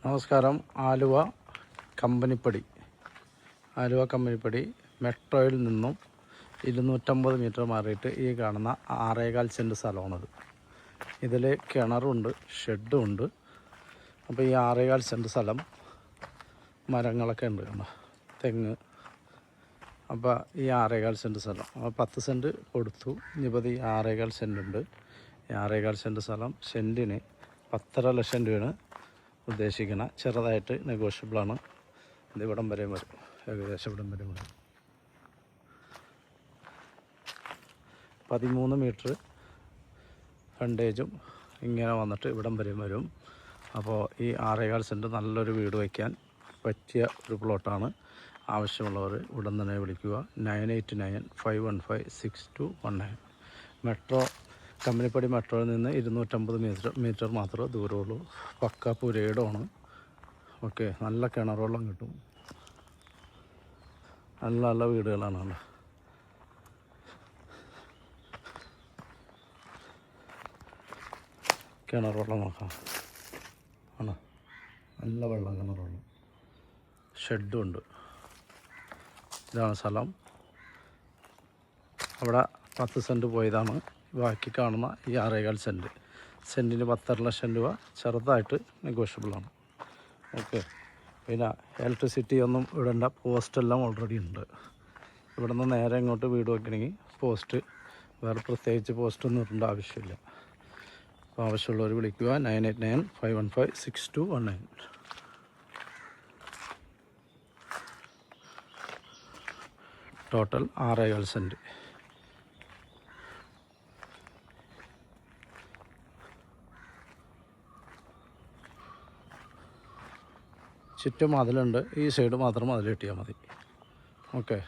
നമസ്കാരം. ആലുവ കമ്പനിപ്പടി മെട്രോയിൽ നിന്നും 250 മീറ്റർ മാറിയിട്ട് ഈ കാണുന്ന 6.25 സെൻറ്റ് സ്ഥലമാണത്. ഇതിൽ കിണറുണ്ട്, ഷെഡുണ്ട്. അപ്പോൾ ഈ 6.25 സെൻറ്റ് സ്ഥലം മരങ്ങളൊക്കെ ഉണ്ട്, കണ്ടോ, തെങ്ങ്. അപ്പോൾ ഈ 6.25 സെൻറ്റ് സ്ഥലം 10 സെൻറ്റ് കൊടുത്തു. ഇനിയിപ്പോൾ ഈ 6.25 സെൻറ്റ് ഉണ്ട്. ഈ 6.25 സെൻറ്റ് സ്ഥലം സെൻറ്റിന് 10.5 ലക്ഷം രൂപയാണ് ഉദ്ദേശിക്കണം. ചെറുതായിട്ട് നെഗോഷ്യബിളാണ്. ഇത് ഇവിടം വരെയും വരും, ഏകദേശം ഇവിടം വരെയും വരും. 13 മീറ്റർ ഫ്രണ്ടേജും ഇങ്ങനെ വന്നിട്ട് ഇവിടം വരെയും വരും. അപ്പോൾ ഈ 6.25 സെൻറ്റ് നല്ലൊരു വീട് വയ്ക്കാൻ പറ്റിയ ഒരു പ്ലോട്ടാണ്. ആവശ്യമുള്ളവർ ഉടൻ തന്നെ വിളിക്കുക. 9895156219. മെട്രോ കമ്പനിപ്പടി മെട്രോയിൽ നിന്ന് 250 മീറ്റർ മാത്രമേ ദൂരമുള്ളൂ. പക്ക പുരയിടമാണ്. ഓക്കെ, നല്ല കിണർ വെള്ളം കിട്ടും. നല്ല നല്ല വീടുകളാണ്. കിണർ വെള്ളം നോക്കാം, ആണ് നല്ല വെള്ളം, കിണർ വെള്ളം. ഷെഡും ഉണ്ട്. ഇതാണ് സ്ഥലം. അവിടെ 10 സെൻറ്റ് പോയതാണ്. ബാക്കി കാണുന്ന ഈ 6.25 സെൻറ്റ് സെൻറ്റിന് 10.5 ലക്ഷം രൂപ. ചെറുതായിട്ട് നെഗോഷ്യബിളാണ്. ഓക്കെ, പിന്നെ ഇലക്ട്രിസിറ്റി ഒന്നും ഇടേണ്ട. പോസ്റ്റെല്ലാം ഓൾറെഡി ഉണ്ട്. ഇവിടെ നിന്ന് നേരെ ഇങ്ങോട്ട് വീട് വയ്ക്കണമെങ്കിൽ പോസ്റ്റ്, വേറെ പ്രത്യേകിച്ച് പോസ്റ്റൊന്നും ഇടേണ്ട ആവശ്യമില്ല. അപ്പോൾ ആവശ്യമുള്ളവർ വിളിക്കുക. 9895156219. Total 6.25 cent. ചുറ്റും മതിലുണ്ട്. ഈ സൈഡ് മാത്രം മതിൽ കെട്ടിയാൽ മതി. ഓക്കെ.